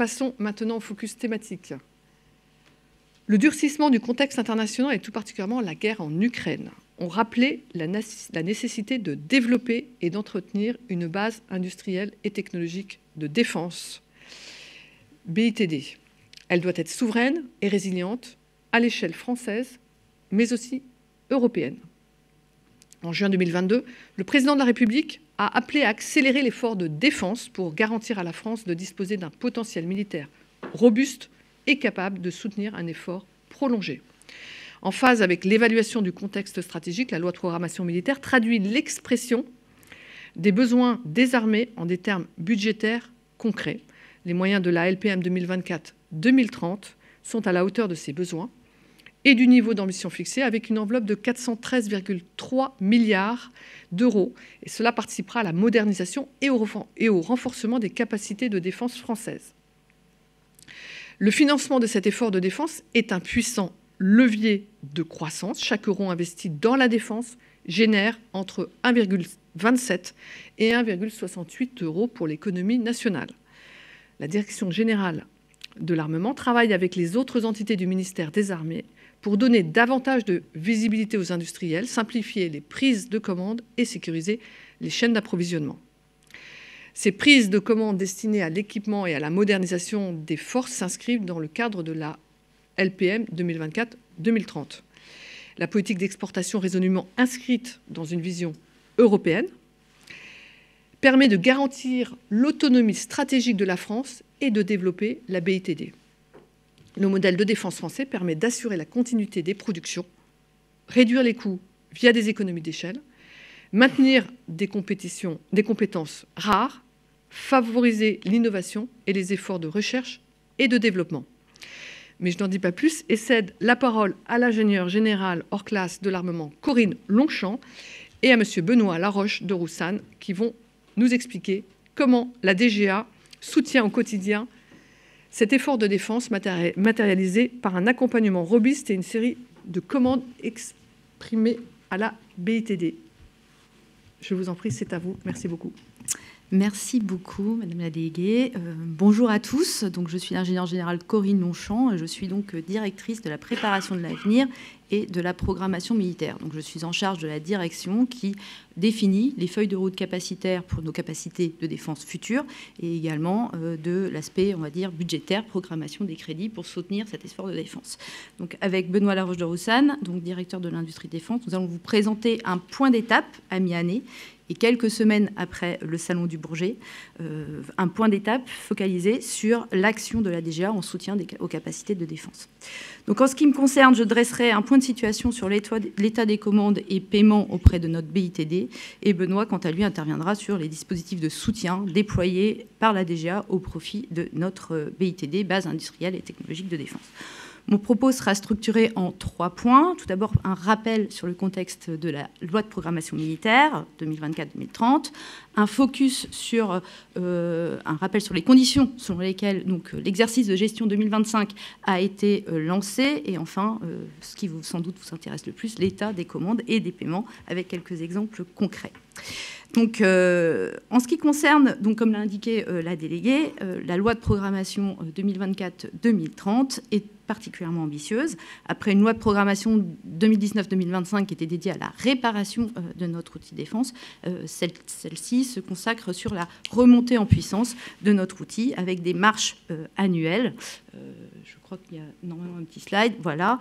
Passons maintenant au focus thématique. Le durcissement du contexte international et tout particulièrement la guerre en Ukraine ont rappelé la nécessité de développer et d'entretenir une base industrielle et technologique de défense. BITD. Elle doit être souveraine et résiliente à l'échelle française, mais aussi européenne. En juin 2022, le président de la République a appelé à accélérer l'effort de défense pour garantir à la France de disposer d'un potentiel militaire robuste et capable de soutenir un effort prolongé. En phase avec l'évaluation du contexte stratégique, la loi de programmation militaire traduit l'expression des besoins des armées en des termes budgétaires concrets. Les moyens de la LPM 2024-2030 sont à la hauteur de ces besoins et du niveau d'ambition fixé avec une enveloppe de 413,3 milliards d'euros. Et cela participera à la modernisation et au renforcement des capacités de défense françaises. Le financement de cet effort de défense est un puissant levier de croissance. Chaque euro investi dans la défense génère entre 1,27 et 1,68 euros pour l'économie nationale. La Direction générale de l'armement travaille avec les autres entités du ministère des Armées pour donner davantage de visibilité aux industriels, simplifier les prises de commandes et sécuriser les chaînes d'approvisionnement. Ces prises de commandes destinées à l'équipement et à la modernisation des forces s'inscrivent dans le cadre de la LPM 2024-2030. La politique d'exportation résolument inscrite dans une vision européenne permet de garantir l'autonomie stratégique de la France et de développer la BITD. Le modèle de défense français permet d'assurer la continuité des productions, réduire les coûts via des économies d'échelle, maintenir des compétences rares, favoriser l'innovation et les efforts de recherche et de développement. Mais je n'en dis pas plus et cède la parole à l'ingénieure générale hors classe de l'armement Corinne Longchamp et à M. Benoît Laroche de Roussanne qui vont nous expliquer comment la DGA soutient au quotidien cet effort de défense matérialisé par un accompagnement robuste et une série de commandes exprimées à la BITD. Je vous en prie, c'est à vous. Merci beaucoup. Merci beaucoup, Madame la déléguée. Bonjour à tous. Donc, je suis l'ingénieure générale Corinne Longchamp. Je suis donc directrice de la préparation de l'avenir et de la programmation militaire. Donc, je suis en charge de la direction qui définit les feuilles de route capacitaires pour nos capacités de défense futures et également de l'aspect, on va dire, budgétaire, programmation des crédits pour soutenir cet effort de défense. Donc, avec Benoît Laroche de Roussanne, donc directeur de l'industrie de défense, nous allons vous présenter un point d'étape à mi-année et quelques semaines après le Salon du Bourget, un point d'étape focalisé sur l'action de la DGA en soutien aux capacités de défense. Donc en ce qui me concerne, je dresserai un point de situation sur l'état des commandes et paiements auprès de notre BITD, et Benoît, quant à lui, interviendra sur les dispositifs de soutien déployés par la DGA au profit de notre BITD, base industrielle et technologique de défense. Mon propos sera structuré en 3 points. Tout d'abord, un rappel sur le contexte de la loi de programmation militaire 2024-2030, un focus sur un rappel sur les conditions selon lesquelles l'exercice de gestion 2025 a été lancé, et enfin, ce qui sans doute vous intéresse le plus, l'état des commandes et des paiements, avec quelques exemples concrets. Donc, en ce qui concerne, donc, comme l'a indiqué la déléguée, la loi de programmation 2024-2030 est particulièrement ambitieuse. Après une loi de programmation 2019-2025 qui était dédiée à la réparation de notre outil de défense, celle-ci se consacre sur la remontée en puissance de notre outil avec des marches annuelles. Je crois qu'il y a normalement un petit slide, voilà,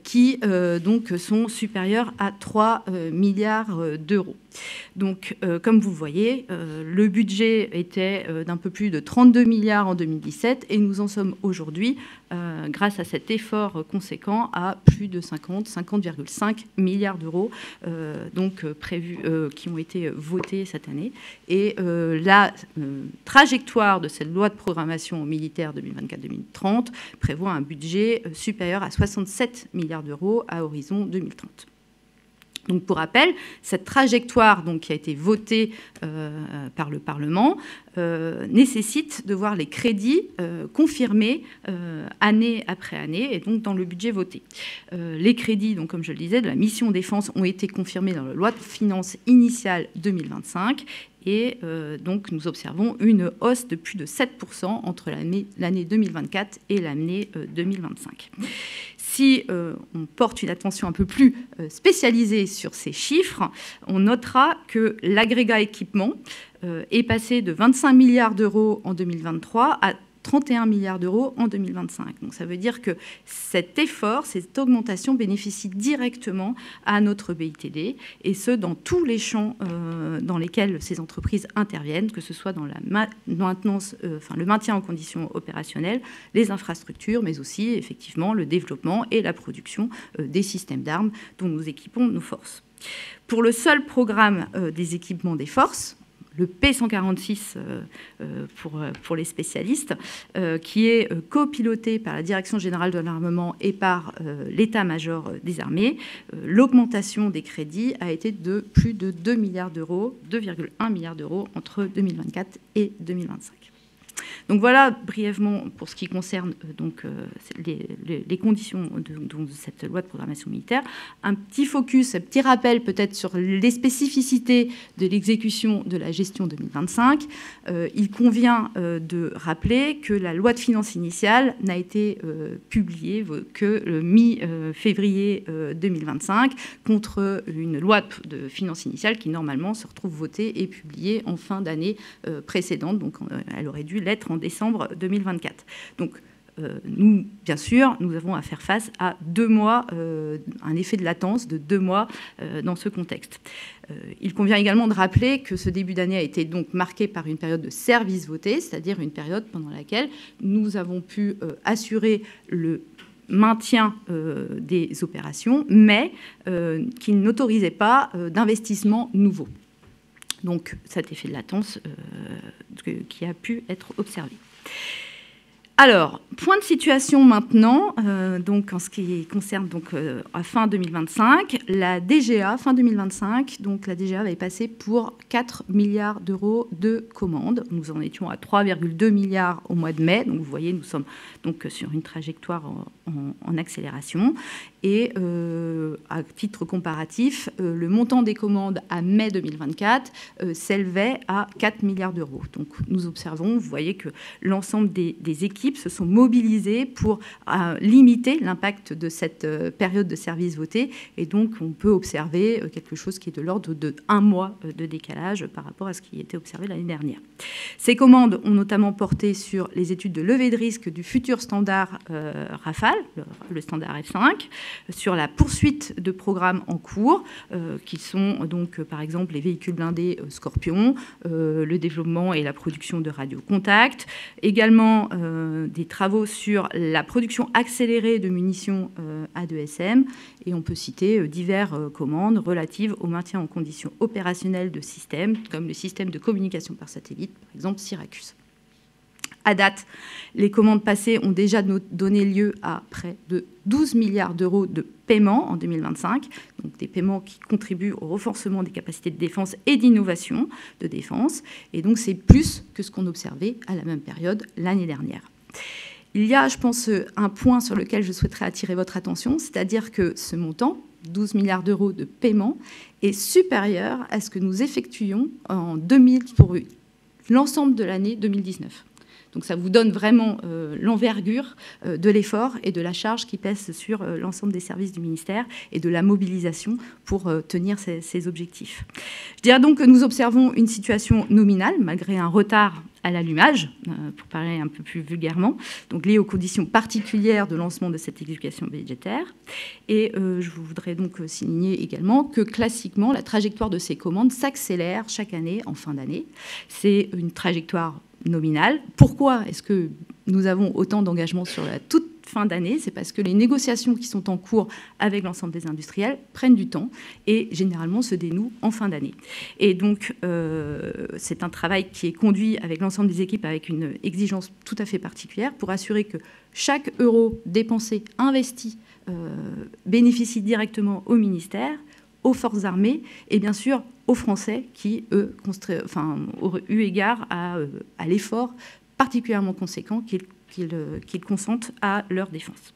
qui donc sont supérieures à 3 milliards d'euros. Donc, comme vous le voyez, le budget était d'un peu plus de 32 milliards en 2017 et nous en sommes aujourd'hui, grâce à cet effort conséquent, à plus de 50,5 milliards d'euros donc prévus, qui ont été votés cette année. Et la trajectoire de cette loi de programmation militaire 2024-2030 prévoit un budget supérieur à 67 milliards d'euros à horizon 2030. Donc, pour rappel, cette trajectoire donc, qui a été votée par le Parlement nécessite de voir les crédits confirmés année après année, et donc dans le budget voté. Les crédits, donc, comme je le disais, de la mission défense ont été confirmés dans la loi de finances initiale 2025, et donc nous observons une hausse de plus de 7% entre l'année 2024 et l'année 2025. Si on porte une attention un peu plus spécialisée sur ces chiffres, on notera que l'agrégat équipement est passé de 25 milliards d'euros en 2023 à 31 milliards d'euros en 2025. Donc ça veut dire que cet effort, cette augmentation bénéficie directement à notre BITD, et ce, dans tous les champs dans lesquels ces entreprises interviennent, que ce soit dans la maintenance, le maintien en conditions opérationnelles, les infrastructures, mais aussi effectivement le développement et la production des systèmes d'armes dont nous équipons nos forces. Pour le seul programme des équipements des forces, le P146 pour les spécialistes, qui est copiloté par la Direction générale de l'armement et par l'état-major des armées. L'augmentation des crédits a été de plus de 2 milliards d'euros, 2,1 milliards d'euros entre 2024 et 2025. Donc voilà brièvement pour ce qui concerne les conditions de cette loi de programmation militaire. Un petit focus, un petit rappel peut-être sur les spécificités de l'exécution de la gestion 2025. Il convient de rappeler que la loi de finances initiale n'a été publiée que le mi-février 2025, contre une loi de finances initiale qui normalement se retrouve votée et publiée en fin d'année précédente. Donc elle aurait dû l'être en décembre 2024. Donc, nous, bien sûr, nous avons à faire face à 2 mois, un effet de latence de 2 mois dans ce contexte. Il convient également de rappeler que ce début d'année a été donc marqué par une période de service voté, c'est-à-dire une période pendant laquelle nous avons pu assurer le maintien des opérations, mais qui n'autorisait pas d'investissement nouveau. Donc cet effet de latence qui a pu être observé. Alors, point de situation maintenant, donc en ce qui concerne à fin 2025, la DGA, fin 2025, donc la DGA va passer pour 4 milliards d'euros de commandes. Nous en étions à 3,2 milliards au mois de mai, donc vous voyez, nous sommes donc sur une trajectoire en accélération. Et à titre comparatif, le montant des commandes à mai 2024 s'élevait à 4 milliards d'euros. Donc nous observons, vous voyez que l'ensemble des équipes se sont mobilisées pour limiter l'impact de cette période de service voté. Et donc on peut observer quelque chose qui est de l'ordre de 1 mois de décalage par rapport à ce qui était observé l'année dernière. Ces commandes ont notamment porté sur les études de levée de risque du futur standard Rafale, le standard F5, sur la poursuite de programmes en cours, qui sont donc par exemple les véhicules blindés Scorpion, le développement et la production de radiocontact, également des travaux sur la production accélérée de munitions A2SM, et on peut citer diverses commandes relatives au maintien en conditions opérationnelles de systèmes, comme le système de communication par satellite, par exemple Syracuse. À date, les commandes passées ont déjà donné lieu à près de 12 milliards d'euros de paiements en 2025, donc des paiements qui contribuent au renforcement des capacités de défense et d'innovation de défense, et donc c'est plus que ce qu'on observait à la même période l'année dernière. Il y a, je pense, un point sur lequel je souhaiterais attirer votre attention, c'est-à-dire que ce montant, 12 milliards d'euros de paiement, est supérieur à ce que nous effectuions en 2000 pour l'ensemble de l'année 2019. Donc ça vous donne vraiment l'envergure de l'effort et de la charge qui pèse sur l'ensemble des services du ministère et de la mobilisation pour tenir ces objectifs. Je dirais donc que nous observons une situation nominale, malgré un retard à l'allumage, pour parler un peu plus vulgairement, donc lié aux conditions particulières de lancement de cette exécution budgétaire. Et je voudrais donc souligner également que classiquement, la trajectoire de ces commandes s'accélère chaque année en fin d'année. C'est une trajectoire nominale. Pourquoi est-ce que nous avons autant d'engagements sur la toute fin d'année? C'est parce que les négociations qui sont en cours avec l'ensemble des industriels prennent du temps et généralement se dénouent en fin d'année. Et donc, c'est un travail qui est conduit avec l'ensemble des équipes avec une exigence tout à fait particulière pour assurer que chaque euro dépensé, investi, bénéficie directement au ministère, aux forces armées et bien sûr aux Français qui, eux, auraient eu égard à l'effort particulièrement conséquent qu'ils consentent à leur défense.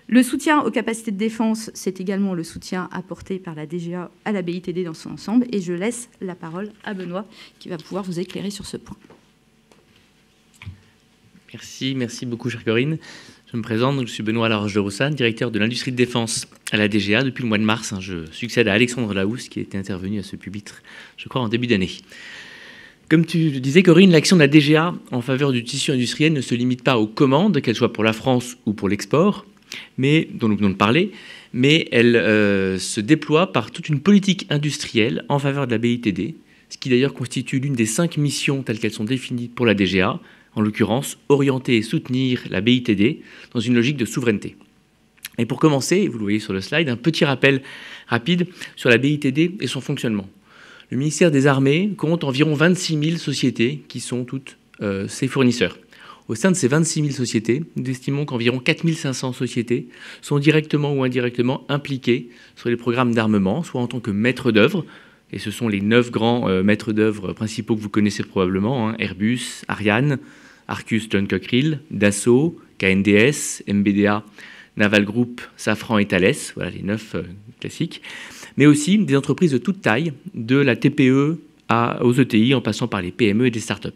Le soutien aux capacités de défense, c'est également le soutien apporté par la DGA à la BITD dans son ensemble. Et je laisse la parole à Benoît, qui va pouvoir vous éclairer sur ce point. Merci beaucoup, chère Corinne. Je me présente, je suis Benoît Laroche de Rossane, directeur de l'industrie de défense à la DGA depuis le mois de mars. Je succède à Alexandre Lahousse, qui était intervenu à ce pupitre, je crois, en début d'année. Comme tu le disais, Corinne, l'action de la DGA en faveur du tissu industriel ne se limite pas aux commandes, qu'elles soient pour la France ou pour l'export, dont nous venons de parler, mais elle se déploie par toute une politique industrielle en faveur de la BITD, ce qui d'ailleurs constitue l'une des 5 missions telles qu'elles sont définies pour la DGA, en l'occurrence orienter et soutenir la BITD dans une logique de souveraineté. Et pour commencer, vous le voyez sur le slide, un petit rappel rapide sur la BITD et son fonctionnement. Le ministère des Armées compte environ 26 000 sociétés qui sont toutes ses fournisseurs. Au sein de ces 26 000 sociétés, nous estimons qu'environ 4 500 sociétés sont directement ou indirectement impliquées sur les programmes d'armement, soit en tant que maîtres d'œuvre, et ce sont les 9 grands maîtres d'œuvre principaux que vous connaissez probablement, Airbus, Ariane, Arcus John Cockerill, Dassault, KNDS, MBDA, Naval Group, Safran et Thales, voilà les 9 classiques, mais aussi des entreprises de toute taille, de la TPE aux ETI, en passant par les PME et des startups.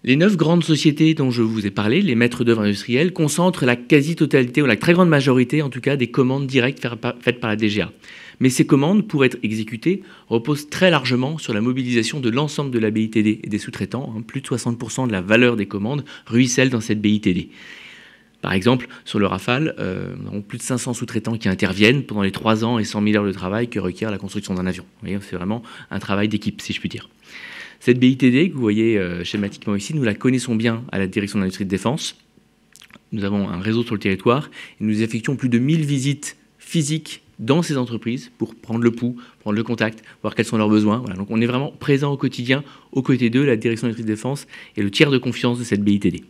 Les 9 grandes sociétés dont je vous ai parlé, les maîtres d'œuvre industriels, concentrent la quasi-totalité, ou la très grande majorité en tout cas, des commandes directes faites par la DGA. Mais ces commandes, pour être exécutées, reposent très largement sur la mobilisation de l'ensemble de la BITD et des sous-traitants. Plus de 60% de la valeur des commandes ruisselle dans cette BITD. Par exemple, sur le Rafale, nous avons plus de 500 sous-traitants qui interviennent pendant les 3 ans et 100 000 heures de travail que requiert la construction d'un avion. Vous voyez, c'est vraiment un travail d'équipe, si je puis dire. Cette BITD que vous voyez schématiquement ici, nous la connaissons bien à la direction de l'industrie de défense. Nous avons un réseau sur le territoire et nous effectuons plus de 1000 visites physiques dans ces entreprises pour prendre le pouls, prendre le contact, voir quels sont leurs besoins. Voilà. Donc on est vraiment présent au quotidien, aux côtés d'eux. La direction de l'industrie de défense est le tiers de confiance de cette BITD.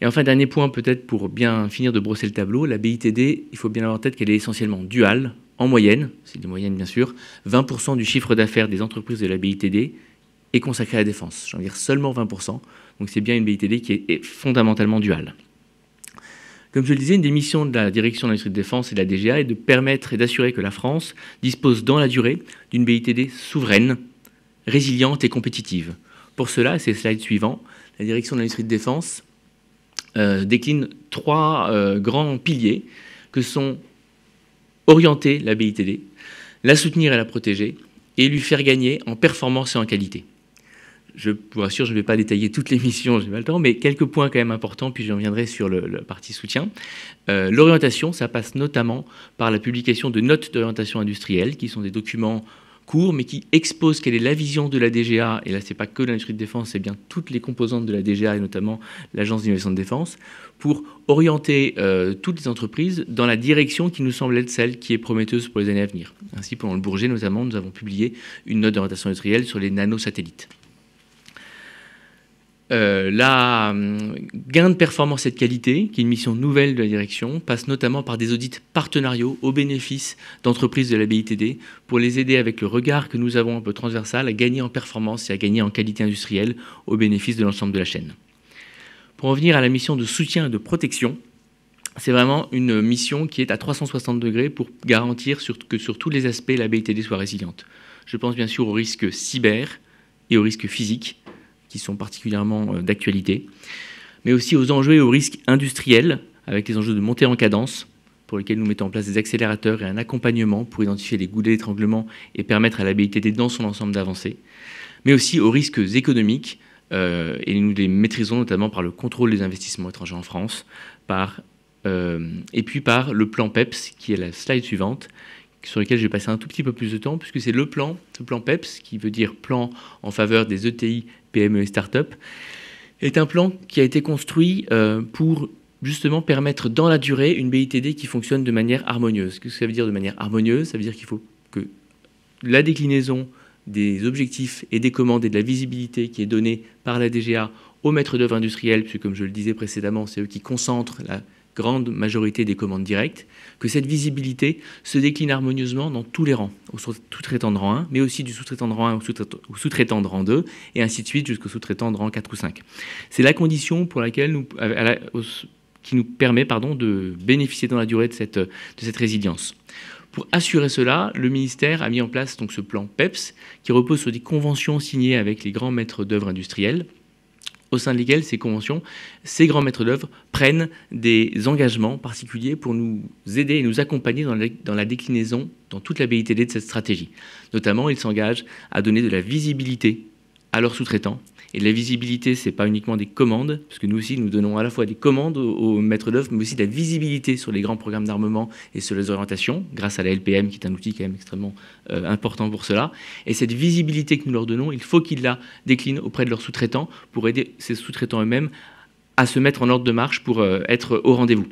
Et enfin, dernier point peut-être pour bien finir de brosser le tableau, la BITD, il faut bien avoir en tête qu'elle est essentiellement duale, en moyenne, c'est des moyennes bien sûr, 20% du chiffre d'affaires des entreprises de la BITD est consacré à la défense. J'en veux dire seulement 20%, donc c'est bien une BITD qui est fondamentalement duale. Comme je le disais, une des missions de la direction de l'industrie de défense et de la DGA est de permettre et d'assurer que la France dispose dans la durée d'une BITD souveraine, résiliente et compétitive. Pour cela, c'est le slide suivant, la direction de l'industrie de défense décline 3 grands piliers que sont orienter la BITD, la soutenir et la protéger, et lui faire gagner en performance et en qualité. Je vous rassure, je ne vais pas détailler toutes les missions, je n'ai pas le temps, mais quelques points quand même importants, puis j'en viendrai sur la partie soutien. L'orientation, ça passe notamment par la publication de notes d'orientation industrielle, qui sont des documents courts, mais qui exposent quelle est la vision de la DGA, et là, ce n'est pas que l'industrie de défense, c'est bien toutes les composantes de la DGA, et notamment l'Agence d'innovation de défense, pour orienter toutes les entreprises dans la direction qui nous semble être celle qui est prometteuse pour les années à venir. Ainsi, pendant le Bourget, notamment, nous avons publié une note d'orientation industrielle sur les nanosatellites. La gain de performance et de qualité, qui est une mission nouvelle de la direction, passe notamment par des audits partenariaux au bénéfice d'entreprises de la BITD pour les aider avec le regard que nous avons un peu transversal à gagner en performance et à gagner en qualité industrielle au bénéfice de l'ensemble de la chaîne. Pour en venir à la mission de soutien et de protection, c'est vraiment une mission qui est à 360 degrés pour garantir que sur tous les aspects, la BITD soit résiliente. Je pense bien sûr aux risques cyber et aux risques physiques, qui sont particulièrement d'actualité, mais aussi aux enjeux et aux risques industriels, avec les enjeux de montée en cadence, pour lesquels nous mettons en place des accélérateurs et un accompagnement pour identifier les goulets d'étranglement et permettre à la BITD dans son ensemble d'avancer, mais aussi aux risques économiques, et nous les maîtrisons notamment par le contrôle des investissements étrangers en France, et puis par le plan PEPS, qui est la slide suivante, sur lequel je vais passer un tout petit peu plus de temps, puisque c'est ce plan PEPS, qui veut dire plan en faveur des ETI, PME et start-up, est un plan qui a été construit pour justement permettre dans la durée une BITD qui fonctionne de manière harmonieuse. Qu'est-ce que ça veut dire de manière harmonieuse? Ça veut dire qu'il faut que la déclinaison des objectifs et des commandes et de la visibilité qui est donnée par la DGA aux maîtres d'œuvre industriels, puisque comme je le disais précédemment, c'est eux qui concentrent la grande majorité des commandes directes, que cette visibilité se décline harmonieusement dans tous les rangs, au sous-traitant de rang 1, mais aussi du sous-traitant de rang 1 au sous-traitant de rang 2, et ainsi de suite jusqu'au sous-traitant de rang 4 ou 5. C'est la condition pour laquelle qui nous permet de bénéficier dans la durée de cette résilience. Pour assurer cela, le ministère a mis en place donc, ce plan PEPS qui repose sur des conventions signées avec les grands maîtres d'œuvre industriels, au sein desquels ces conventions, ces grands maîtres d'œuvre prennent des engagements particuliers pour nous aider et nous accompagner dans la déclinaison, dans toute la BITD de cette stratégie. Notamment, ils s'engagent à donner de la visibilité à leurs sous-traitants. Et la visibilité, ce n'est pas uniquement des commandes, parce que nous aussi, nous donnons à la fois des commandes aux maîtres d'œuvre, mais aussi de la visibilité sur les grands programmes d'armement et sur les orientations, grâce à la LPM, qui est un outil quand même extrêmement important pour cela. Et cette visibilité que nous leur donnons, il faut qu'ils la déclinent auprès de leurs sous-traitants pour aider ces sous-traitants eux-mêmes à se mettre en ordre de marche pour être au rendez-vous.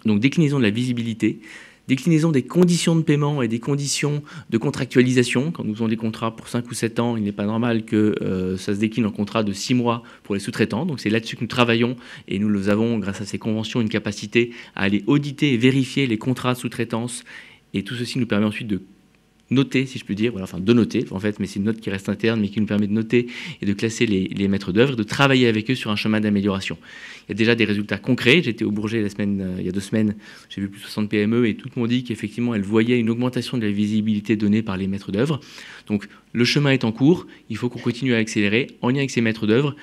Donc, déclinaison de la visibilité, déclinaison des conditions de paiement et des conditions de contractualisation. Quand nous faisons des contrats pour 5 ou 7 ans, il n'est pas normal que ça se décline en contrat de 6 mois pour les sous-traitants. Donc c'est là-dessus que nous travaillons et nous avons, grâce à ces conventions, une capacité à aller auditer et vérifier les contrats de sous-traitance. Et tout ceci nous permet ensuite de noter, si je puis dire, de noter en fait, mais c'est une note qui reste interne, mais qui nous permet de noter et de classer les maîtres d'œuvre, de travailler avec eux sur un chemin d'amélioration. Il y a déjà des résultats concrets. J'étais au Bourget il y a 2 semaines, j'ai vu plus de 60 PME et toutes m'ont dit qu'effectivement elles voyaient une augmentation de la visibilité donnée par les maîtres d'œuvre. Donc le chemin est en cours, il faut qu'on continue à accélérer en lien avec ces maîtres d'œuvre,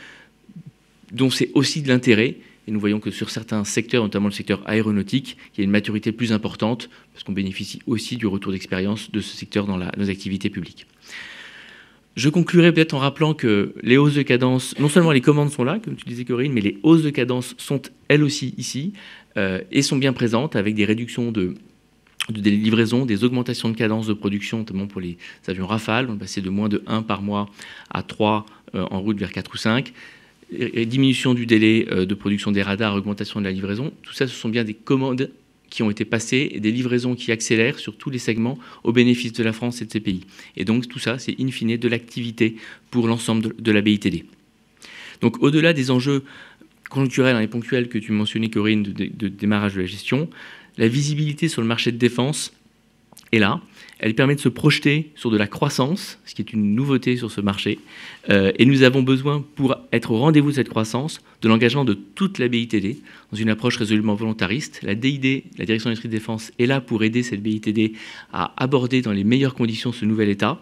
dont c'est aussi de l'intérêt. Et nous voyons que sur certains secteurs, notamment le secteur aéronautique, il y a une maturité plus importante, parce qu'on bénéficie aussi du retour d'expérience de ce secteur dans nos activités publiques. Je conclurai peut-être en rappelant que les hausses de cadence, non seulement les commandes sont là, comme tu disais Corinne, mais les hausses de cadence sont elles aussi ici, et sont bien présentes avec des réductions de livraison, des augmentations de cadence de production, notamment pour les avions Rafale. On est passé de moins de 1 par mois à 3 en route vers 4 ou 5. Et diminution du délai de production des radars, augmentation de la livraison, tout ça, ce sont bien des commandes qui ont été passées et des livraisons qui accélèrent sur tous les segments au bénéfice de la France et de ses pays. Et donc tout ça, c'est in fine de l'activité pour l'ensemble de la BITD. Donc au-delà des enjeux conjoncturels et ponctuels que tu mentionnais, Corinne, de démarrage de la gestion, la visibilité sur le marché de défense est là. Elle permet de se projeter sur de la croissance, ce qui est une nouveauté sur ce marché. Et nous avons besoin, pour être au rendez-vous de cette croissance, de l'engagement de toute la BITD dans une approche résolument volontariste. La DID, la Direction d'Industrie de Défense, est là pour aider cette BITD à aborder dans les meilleures conditions ce nouvel état.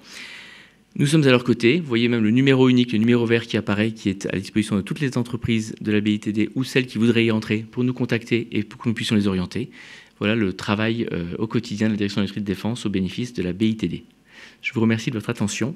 Nous sommes à leur côté. Vous voyez même le numéro unique, le numéro vert qui apparaît, qui est à disposition de toutes les entreprises de la BITD ou celles qui voudraient y entrer pour nous contacter et pour que nous puissions les orienter. Voilà le travail au quotidien de la Direction d'Industrie de Défense au bénéfice de la BITD. Je vous remercie de votre attention